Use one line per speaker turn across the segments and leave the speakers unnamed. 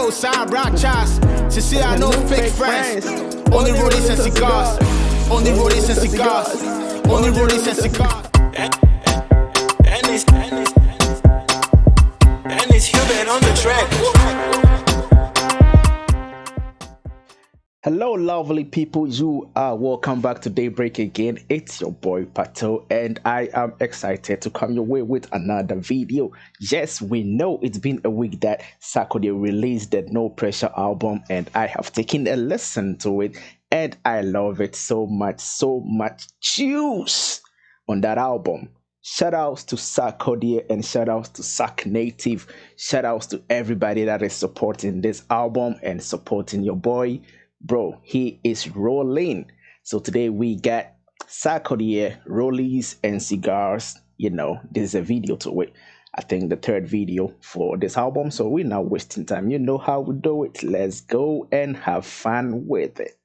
know, Sam Brown Chas. To see, I know fake friends. Only Rollies and Cigars. Only Rollies and Cigars. Only Rollies and Cigars. And it's Human on the track.
Hello, lovely people. You are welcome back to Daybreak again. It's your boy Pato, and I am excited to come your way with another video. Yes, we know it's been a week that Sarkodie released the No Pressure album, and I have taken a listen to it, and I love it so much juice on that album. Shout outs to Sarkodie and shout outs to Sark Native. Shout outs to everybody that is supporting this album and supporting your boy. Bro, he is rolling. So today we got Sarkodie, Rollies and Cigars. You know, this is a video to it. I think the third video for this album. So we're not wasting time. You know how we do it. Let's go and have fun with it.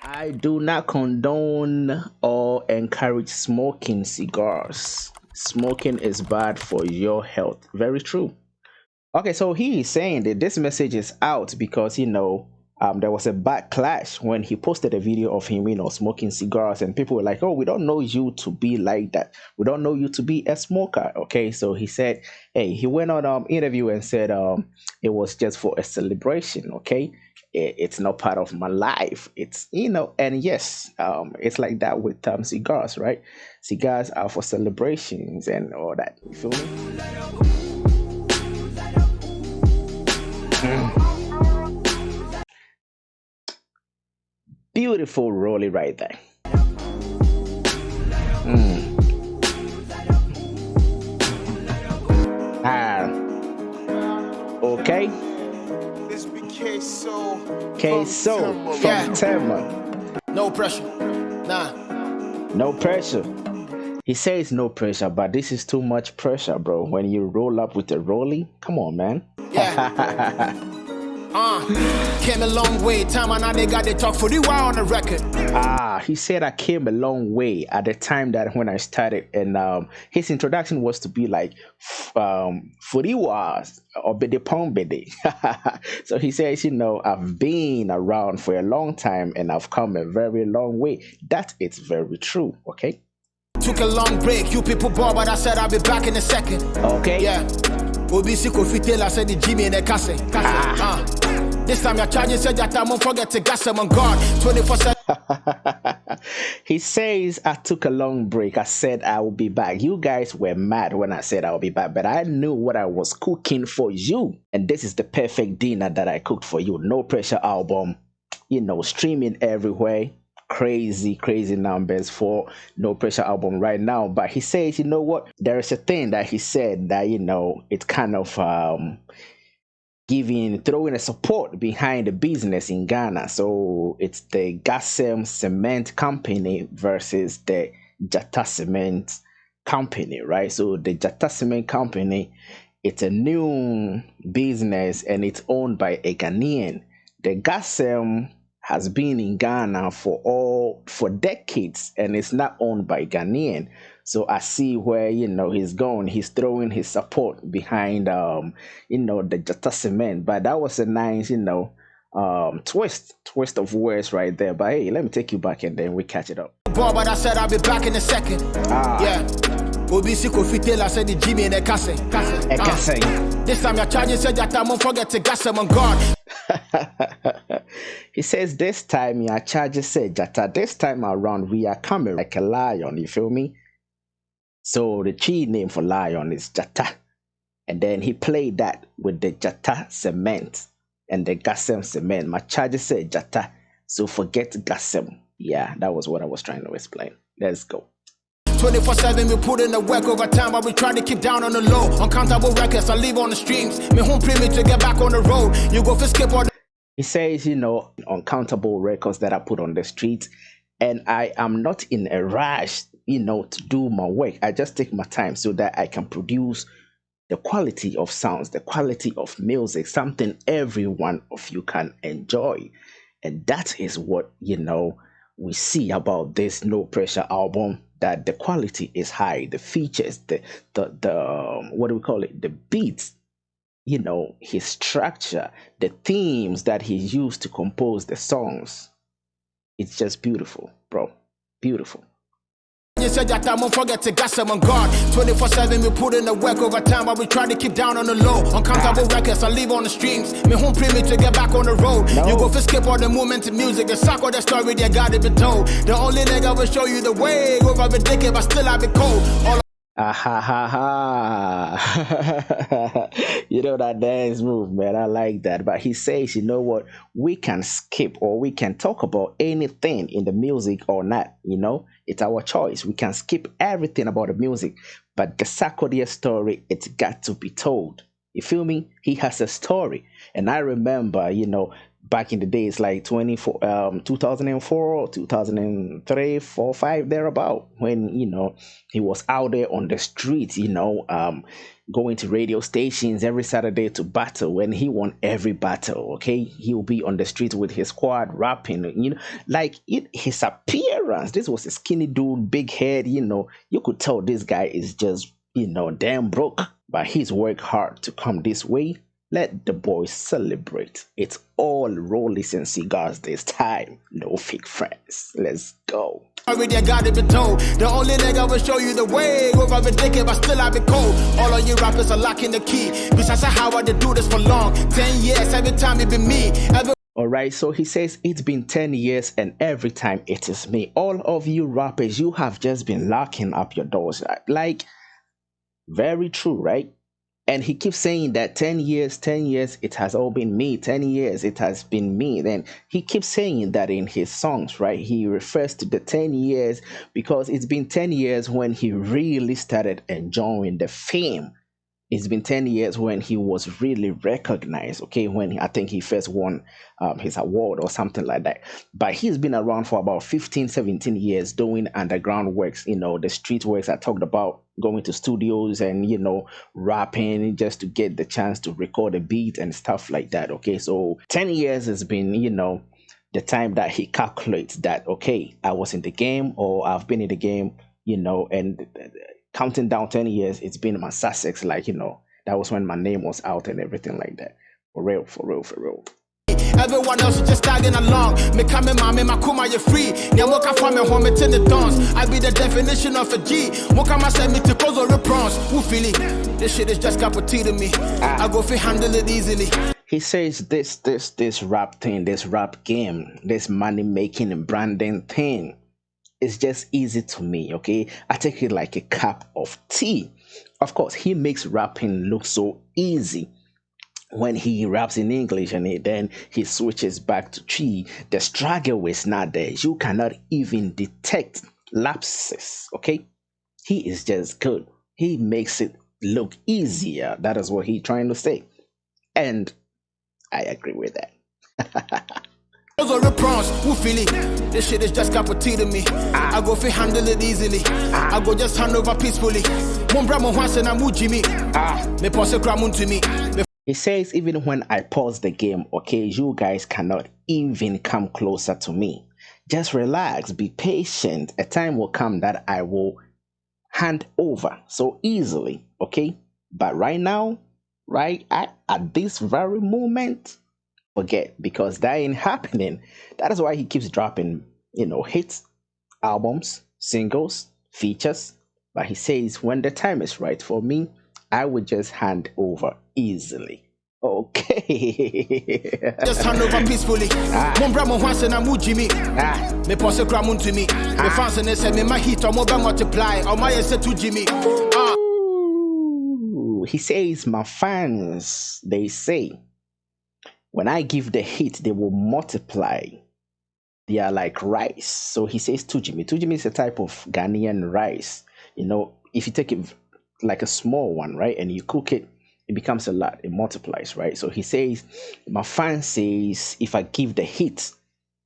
I do not condone or encourage smoking cigars. Smoking is bad for your health. Very true. Okay, so he is saying that this message is out because, you know, there was a backlash when he posted a video of him, you know, smoking cigars, and people were like, oh, we don't know you to be like that. We don't know you to be a smoker. Okay, so he said, hey, he went on interview and said it was just for a celebration. Okay, it's not part of my life. It's, you know, and yes, it's like that with cigars, right? Cigars are for celebrations and all that. You feel me? Beautiful Rollie right there. Okay.
This be Kayso.
Kayso from Tema.
No pressure. Nah.
No pressure. He says no pressure, but this is too much pressure, bro. When you roll up with a Rollie, come on, man.
Yeah. Came a long way. Time and now they got the talk for the while on the record.
He said I came a long way at the time that when I started, and his introduction was to be like for the wars or bede pong bede. So he says, you know, I've been around for a long time and I've come a very long way. That is very true. Okay.
Took a long break. You people bought, but I said I'll be back in a second.
Okay.
Yeah. Obisi Kofi Taylor said the Jimmy in the casse. This time your charges said that I won't forget to gas them on guard 24/7.
He says I took a long break. I said I will be back. You guys were mad when I said I'll be back, but I knew what I was cooking for you. And this is the perfect dinner that I cooked for you. No Pressure album, you know, streaming everywhere. Crazy numbers for No Pressure album right now. But he says, you know what, there is a thing that he said that, you know, it's kind of throwing a support behind the business in Ghana. So it's the Gasem Cement Company versus the Jata Cement Company, right? So the Jata Cement Company, it's a new business and it's owned by a Ghanaian. The Gasem has been in Ghana for decades and it's not owned by Ghanaian. So I see where, you know, he's going. He's throwing his support behind, you know, the Jata Cement. But that was a nice, you know, twist of words right there. But hey, let me take you back and then we catch it up.
But I said I'll be back in a second. Yeah. Obisi Kofi Taylor said the Jimmy in the casse. This time your charges said that I won't forget to gas them on guard.
He says this time your charges said Jata. This time around we are coming like a lion. You feel me? So the Chi name for lion is Jata. And then he played that with the Jata Cement and the Gasem Cement. My charges said Jata. So forget Gasem. Yeah, that was what I was trying to explain. Let's go.
24/7, we put in the work over time, but we try to keep down on the low. Uncountable records, I leave on the streams. Me home premium to get back on the road. You go for skip on.
He says, you know, uncountable records that I put on the streets, and I am not in a rush, you know, to do my work. I just take my time so that I can produce the quality of sounds, the quality of music, something every one of you can enjoy. And that is what, you know, we see about this No Pressure album, that the quality is high, the features, the what do we call it, the beats, his structure, the themes that he used to compose the songs. It's just beautiful, bro. Beautiful.
You said that I won't forget to gas them on guard. 24/7, we put in the work over time, but we try to keep down on the low. Uncountable records, I leave on the streams. Me home premium to get back on the road. No. You go for skip all the movement to music. The sack of the story, they got it be told. The only nigga will show you the way. Over the decade, but still I be cold. All
ha ha. That dance move, man. I like that. But he says, you know what? We can skip or we can talk about anything in the music or not. It's our choice. We can skip everything about the music. But the Sarkodie story, it's got to be told. You feel me? He has a story. And I remember, back in the days, like 2004, 2003, 4, 5, thereabout, when, he was out there on the street, going to radio stations every Saturday to battle. When he won every battle, okay, he'll be on the street with his squad rapping, his appearance. This was a skinny dude, big head, you could tell this guy is just, damn broke, but he's worked hard to come this way. Let the boys celebrate. It's all Rollies and Cigars this time. No fake friends. Let's go.
Already got it be told. The only nigga will show you the way. Over the decade, but still I be cold. All of you rappers are locking the key. Besides how I do this for long. 10 years, every time it be me.
Alright, so he says it's been 10 years and every time it is me. All of you rappers, you have just been locking up your doors. Like, very true, right? And he keeps saying that 10 years, it has all been me. 10 years, it has been me. Then he keeps saying that in his songs, right? He refers to the 10 years because it's been 10 years when he really started enjoying the fame. It's been 10 years when he was really recognized, okay, when I think he first won his award or something like that. But he's been around for about 15, 17 years doing underground works, the street works I talked about, going to studios and, rapping just to get the chance to record a beat and stuff like that, okay? So 10 years has been, the time that he calculates that, okay, I was in the game or I've been in the game, and counting down 10 years, it's been my Sussex, that was when my name was out and everything like that. For real.
Everyone else is just tagging along. Me coming, mommy, my kuma, you're free. Now, walk up from me home, it's in the dance. I be the definition of a G. Walk up, send me to close or prawns. Who feel it? This shit is just cup of tea to me. I go for handle it easily.
He says this rap thing, this rap game, this money making and branding thing, it's just easy to me, okay? I take it like a cup of tea. Of course, he makes rapping look so easy. When he raps in English and then he switches back to Chi, the struggle is not there. You cannot even detect lapses, okay? He is just good. He makes it look easier. That is what he's trying to say. And I agree with that.
Those are the prawns, who feel it? This shit is just cup of tea to me. I go fi handle it easily. I go just hand over peacefully.
He says even when I pause the game, okay, you guys cannot even come closer to me. Just relax, be patient. A time will come that I will hand over so easily, okay? But right now, right at this very moment, forget, because that ain't happening. That is why he keeps dropping, hits, albums, singles, features. But he says when the time is right for me, I would just hand over easily. Okay.
Just hand over peacefully. Me pose kramun to me. Me fans and say me my hit or more multiply or my say to Jimmy.
He says my fans, they say, when I give the hit, they will multiply. They are like rice. So he says tujimi. Tujimi is a type of Ghanaian rice. If you take it like a small one, right, and you cook it, it becomes a lot. It multiplies, right? So he says, my fan says, if I give the heat,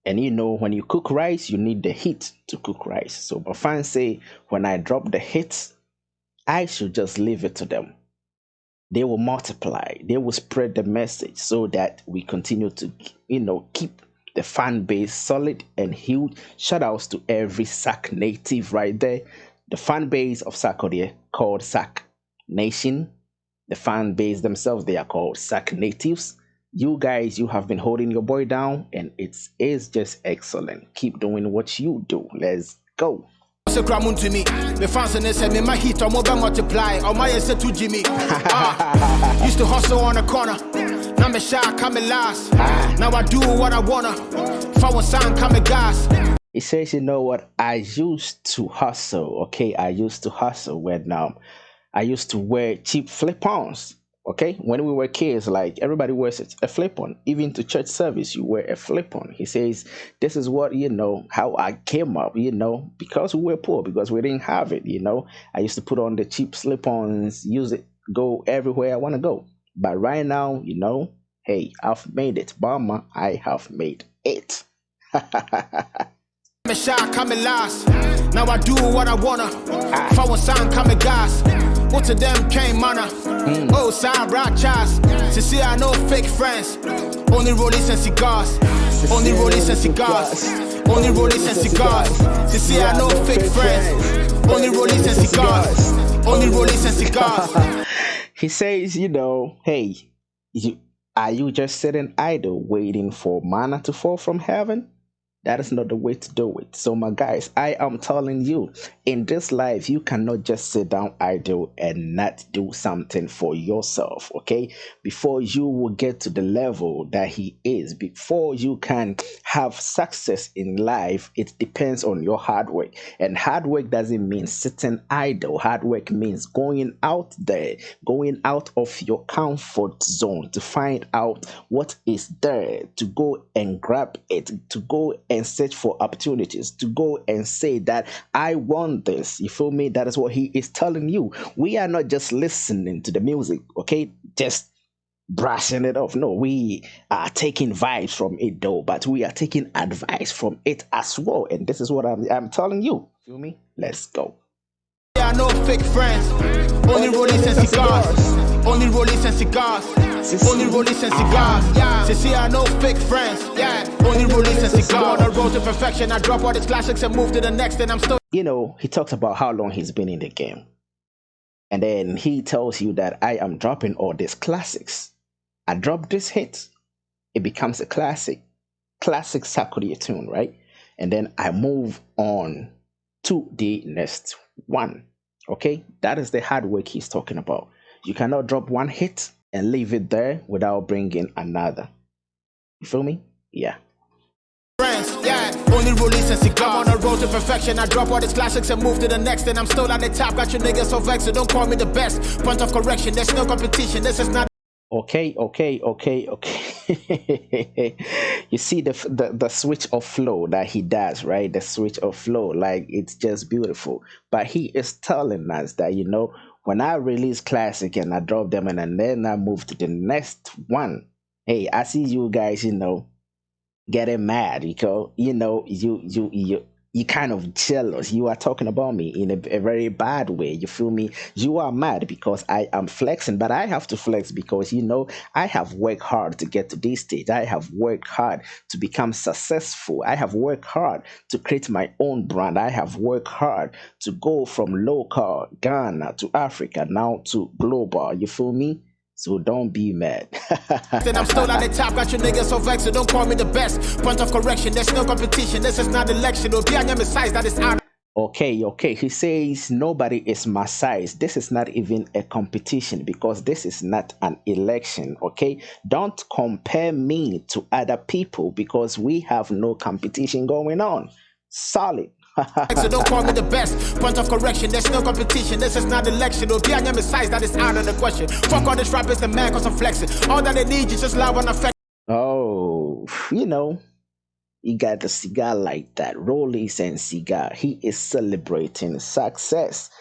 and when you cook rice, you need the heat to cook rice. So my fans say, when I drop the hits, I should just leave it to them. They will multiply. They will spread the message so that we continue to, keep the fan base solid and huge. Shout outs to every Sac native right there. The fan base of Sarkodie called Sac Nation. The fan base themselves, they are called Sac Natives. You guys, you have been holding your boy down, and it is just excellent. Keep doing what you do. Let's go.
To me, the fans and say me my heat or more multiply or my say to Jimmy. Used to hustle on the corner. Now me shy, coming last. Now I do what I wanna. For one sign, coming gas.
He says, you know what? I used to hustle. Okay, I used to hustle when I used to wear cheap flip-ons. Okay, when we were kids, like everybody wears a flip-on. Even to church service, you wear a flip-on. He says, this is what, how I came up, because we were poor, because we didn't have it, I used to put on the cheap slip-ons, use it, go everywhere I want to go. But right now, hey, I've made it. Mama, I have made it.
Me shy, coming last. Now I do what I wanna. For one sign, coming gas. What to them came manner. Oh, side broad chas. To see I know fake friends. Only Rollies and Cigars. Only Rollies and Cigars. Only Rollies and Cigars. To see I know fake friends. Only Rollies and Cigars. Only Rollies and Cigars.
He says, hey, are you just sitting idle waiting for manna to fall from heaven? That is not the way to do it. So my guys, I am telling you, in this life, you cannot just sit down idle and not do something for yourself, okay? Before you will get to the level that he is, before you can have success in life, it depends on your hard work. And hard work doesn't mean sitting idle. Hard work means going out there, going out of your comfort zone to find out what is there, to go and grab it, to go and search for opportunities, to go and say that I want this. You feel me? That is what he is telling you. We are not just listening to the music, okay? Just brushing it off. No, we are taking vibes from it though, but we are taking advice from it as well. And this is what I'm telling you. Feel me? Let's go.
Yeah, no fake friends. Only Rollies and Cigars. Only Rollies and Cigars. Only Rollies and Cigars. Yeah. See, I know fake friends. Yeah. Only Rollies and Cigars. On the road to perfection, I drop all these classics and move to the next, and I'm still.
He talks about how long he's been in the game. And then he tells you that I am dropping all these classics. I drop this hit. It becomes a classic. Classic Sarkodie tune, right? And then I move on to the next one. Okay? That is the hard work he's talking about. You cannot drop one hit and leave it there without bringing another. You feel me? Yeah.
Friends, yeah. Only Rollies and Cigars. On the road to perfection, I drop all these classics and move to the next, and I'm still at the top. Got your niggas so vexed, so don't call me the best. Point of correction, there's no competition. This is not.
Okay. You see the switch of flow that he does, right? The switch of flow, like it's just beautiful. But he is telling us that, when I release classic and I drop them and then I move to the next one, hey, I see you guys, getting mad because, you kind of jealous. You are talking about me in a very bad way. You feel me? You are mad because I am flexing, but I have to flex because, I have worked hard to get to this stage. I have worked hard to become successful. I have worked hard to create my own brand. I have worked hard to go from local Ghana to Africa, now to global. You feel me? So don't be mad.
Then I'm still at the top, got your niggas so vexed, so don't call me the best. Point of correction, there's no competition. This is not election. That is out.
Okay. He says nobody is my size. This is not even a competition because this is not an election. Okay, don't compare me to other people because we have no competition going on. Solid.
So don't call me the best. Point of correction, there's no competition. This is not election. Size, that is out of the question. Fuck all this rappers, the man, cause I'm flexing. All that they need is just love and affection.
Oh, he got a cigar like that. Rollies and Cigar. He is celebrating success.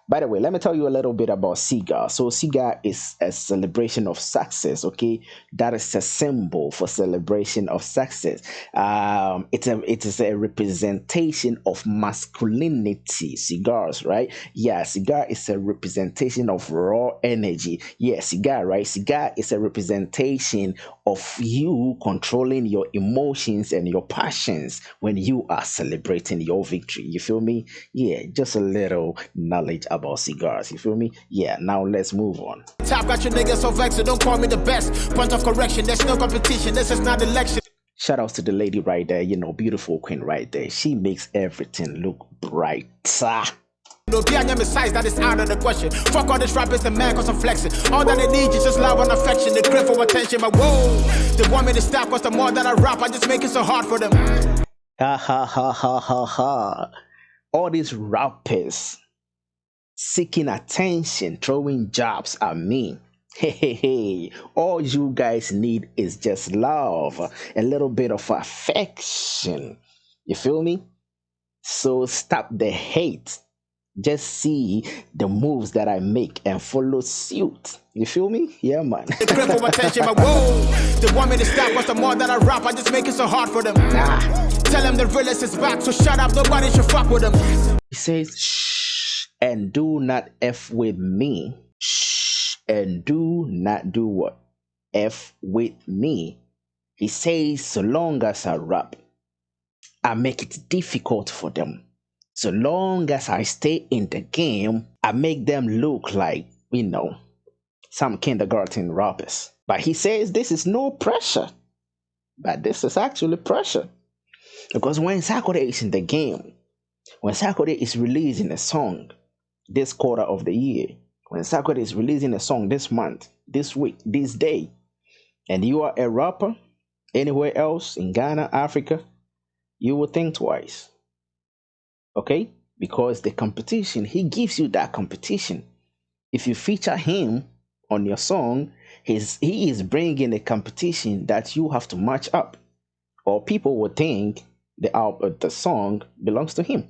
By the way, let me tell you a little bit about cigar. So cigar is a celebration of success, okay? That is a symbol for celebration of success. It is a representation of masculinity, cigars, right? Yeah, cigar is a representation of raw energy. Yeah, cigar, right? Cigar is a representation of you controlling your emotions and your passions when you are celebrating your victory. You feel me? Yeah, just a little knowledge about about cigars. You feel me? Yeah, now let's move on.
Top got your niggas so vexed, so don't call me the best. Point of correction, there's no competition, this is not election.
Shout out to the lady right there, you know, beautiful queen right there. She makes everything look brighter.
No, be on size, that is out of the question. Fuck all this rap is the man, cause I'm flexing. All that they need is just love and affection, the grip for attention. But whoa, they want me to stop, cause the more that I rap, I just make it so hard for them.
Ha ha ha ha ha ha. All these rappers seeking attention, throwing jabs at me. Hey, hey, hey. All you guys need is just love, a little bit of affection. You feel me? So stop the hate. Just see the moves that I make and follow suit. You feel me? Yeah, man.
They grip for attention, but whoa, they want me to stop, cause the more that I rap, I just make it so hard for them. Tell them the realest is back, so shut up, nobody should fuck with them.
He says, shh, and do not F with me. Shh, and do not do what? F with me. He says, so long as I rap, I make it difficult for them. So long as I stay in the game, I make them look like, you know, some kindergarten rappers. But he says this is no pressure. But this is actually pressure. Because when Sarkodie is in the game, when Sarkodie is releasing a song this quarter of the year, when Sarkodie is releasing a song this month, this week, this day, and you are a rapper anywhere else in Ghana, Africa, you will think twice. Okay? Because the competition, he gives you that competition. If you feature him on your song, he is bringing a competition that you have to match up. Or people will think the song belongs to him.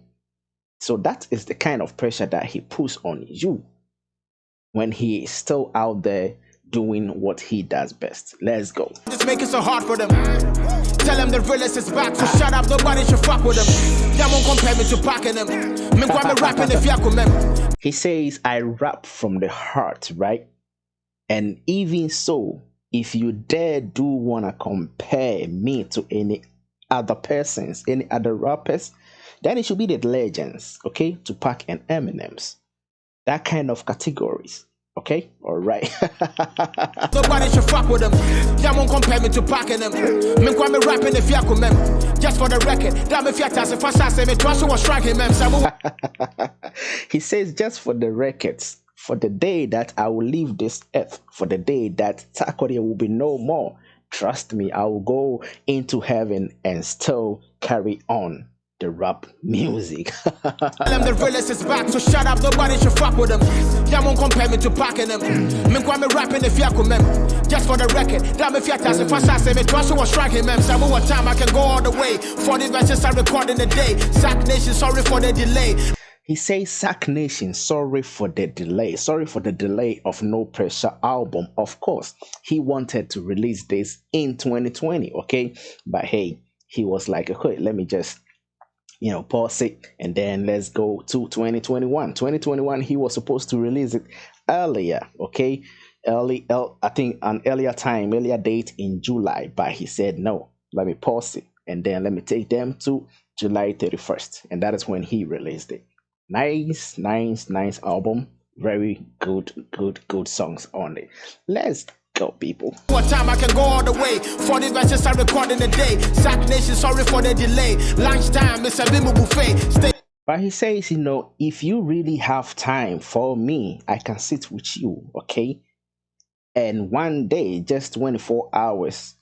So that is the kind of pressure that he puts on you when he is still out there doing what he does best. Let's go.
Just make it so hard for them. Tell them the realest is back, so shut up, nobody should fuck with them. They won't compare me to packing them. Rapping if you.
He says, I rap from the heart, right? And even so, if you dare do want to compare me to any other persons, any other rappers, then it should be the legends, okay? Tupac and Eminems. That kind of categories. Okay, all right.
Nobody should fuck with them. They won't compare me to packing them. Me rapping if you come. Just for the record, damn if you task if I say me twice was striking them.
He says, just for the records, for the day that I will leave this earth, for the day that Sarkodie will be no more, trust me, I will go into heaven and still carry on the rap music.
Them the realest is back, so shut up, nobody should fuck with them. They won't compare me to packing them. Me rapping if you come. Just for the record, damn if you task if I say me twice was striking them. So what time I can go all the way. 40 verses I record in a day. Sack Nation, sorry for the delay.
He says, Sack Nation, sorry for the delay. Sorry for the delay of No Pressure album. Of course, he wanted to release this in 2020, okay? But hey, he was like, okay, let me just, you know, pause it and then let's go to 2021. 2021, he was supposed to release it earlier, okay? I think an earlier date in July, but he said, no, let me pause it and then let me take them to July 31st. And that is when he released it. Nice album. Very good songs on it. Let's go, people.
What time I can go all the way. 40 verses I record in a day. Sack Nation, sorry for the delay. Lunchtime, it's a bimbo buffet.
But he says, you know, if you really have time for me, I can sit with you, okay? And one day, just 24 hours,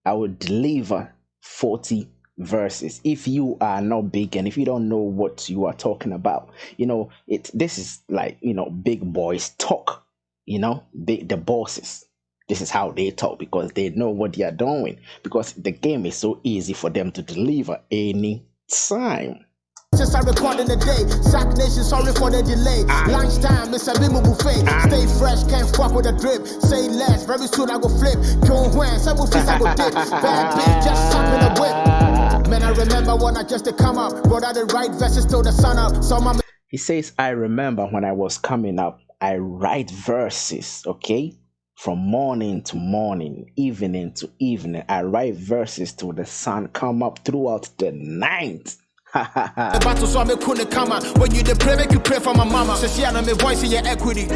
I will deliver 40 verses. If you are not big and if you don't know what you are talking about, you know, this is like, you know, big boys talk, you know, the bosses. This is how they talk because they know what they are doing, because the game is so easy for them to deliver any time.
Since I record in the day, Sack Nation, sorry for the delay. Lunchtime, it's a bimbo buffet. Stay fresh, can't fuck with a drip. Say less, very soon I go flip. Go when, some will I go dip. Bad bitch, just up in the whip. Man, I remember when I just to come up, brought out the right verses till the sun up. So my
he says, I remember when I was coming up, I write verses, okay? From morning to morning, evening to evening, I write verses till the sun come up throughout the night.
The battle so I make come when you pray, make you pray for my mama. So she and my voice in your equity.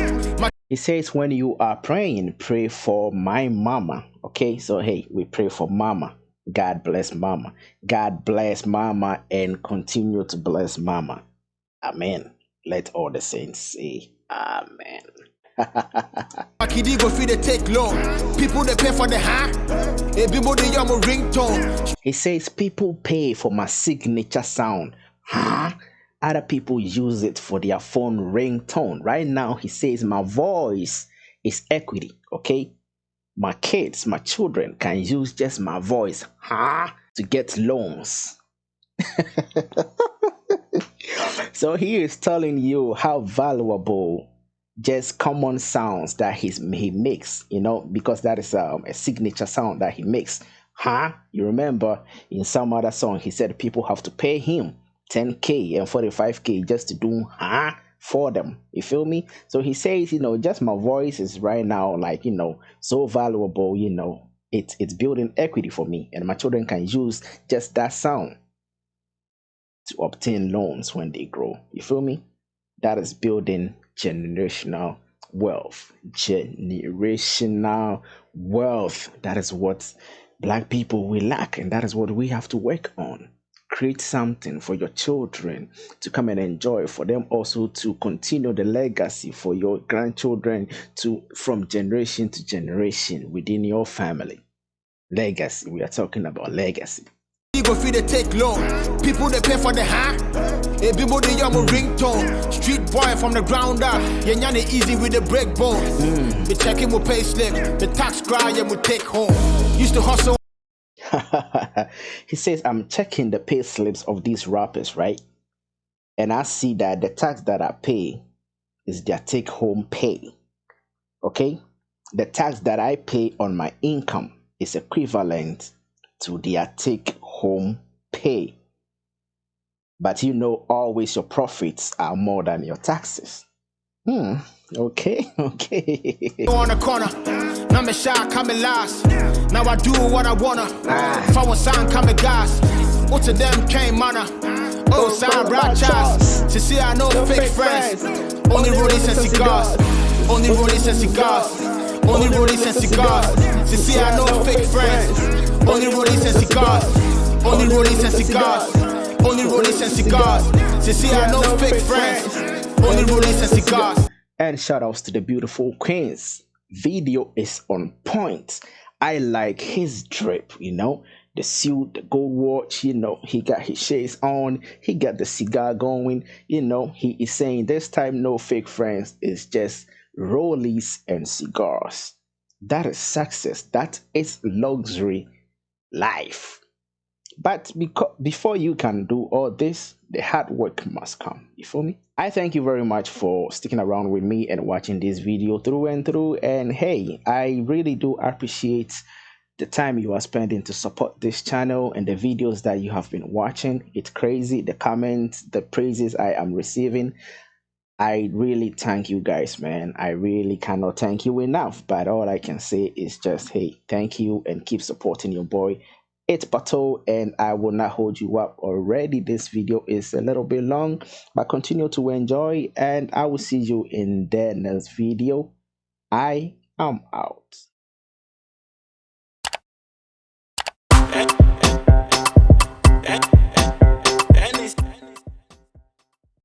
He says, when you are praying, pray for my mama. Okay, so hey, we pray for mama. God bless mama. God bless mama and continue to bless mama. Amen. Let all the saints say amen.
Akidi go feed the take loan. People they pay for the ringtone.
He says people pay for my signature sound. Other people use it for their phone ringtone. Right now, he says my voice is equity. Okay, my kids, my children can use just my voice to get loans. So he is telling you how valuable just common sounds that he makes, you know, because that is a signature sound that he makes. You remember in some other song he said people have to pay him 10k and 45k just to do for them. You feel me? So he says, you know, just my voice is right now, like, you know, so valuable, you know, it's building equity for me, and my children can use just that sound to obtain loans when they grow. You feel me? That is building generational wealth. Generational wealth. That is what black people will lack, and that is what we have to work on. Create something for your children to come and enjoy, for them also to continue the legacy for your grandchildren, to from generation to generation within your family. Legacy. We are talking about legacy.
Go feed the take loan. People they pay for the people they ringtone. Street boy from the ground up. Yenyane easy with the break bone. The checking will pay slip. The tax cry and will take home. Used to hustle.
He says, I'm checking the pay slips of these rappers, right? And I see that the tax that I pay is their take home pay. Okay? The tax that I pay on my income is equivalent to their take home pay. But you know, always your profits are more than your taxes. Okay.
On the corner, now me shy coming last. Now I do what I wanna. If I want sign coming gas, what to them came manna. Oh, sign broad chance. To see I know fake friends. Only Rollies and Cigars. Only Rollies and Cigars. Only Rollies and Cigars. To see I know fake friends. Only Rollies and Cigars. Only Rollies and Cigars. Only Rollies and Cigars. To see I know fake friends. Only Rollies and Cigars.
And shout outs to the beautiful queens. Video is on point. I like his drip, you know, the suit, the gold watch, you know, he got his shades on, he got the cigar going, you know, he is saying this time no fake friends, it's just Rollies and Cigars. That is success. That is luxury life. But before you can do all this, the hard work must come. You feel me? I thank you very much for sticking around with me and watching this video through and through. And hey, I really do appreciate the time you are spending to support this channel and the videos that you have been watching. It's crazy, the comments, the praises I am receiving. I really thank you guys, man. I really cannot thank you enough. But all I can say is just, hey, thank you and keep supporting your boy. It's Pato, and I will not hold you up already. This video is a little bit long, but continue to enjoy, and I will see you in the next video. I am out.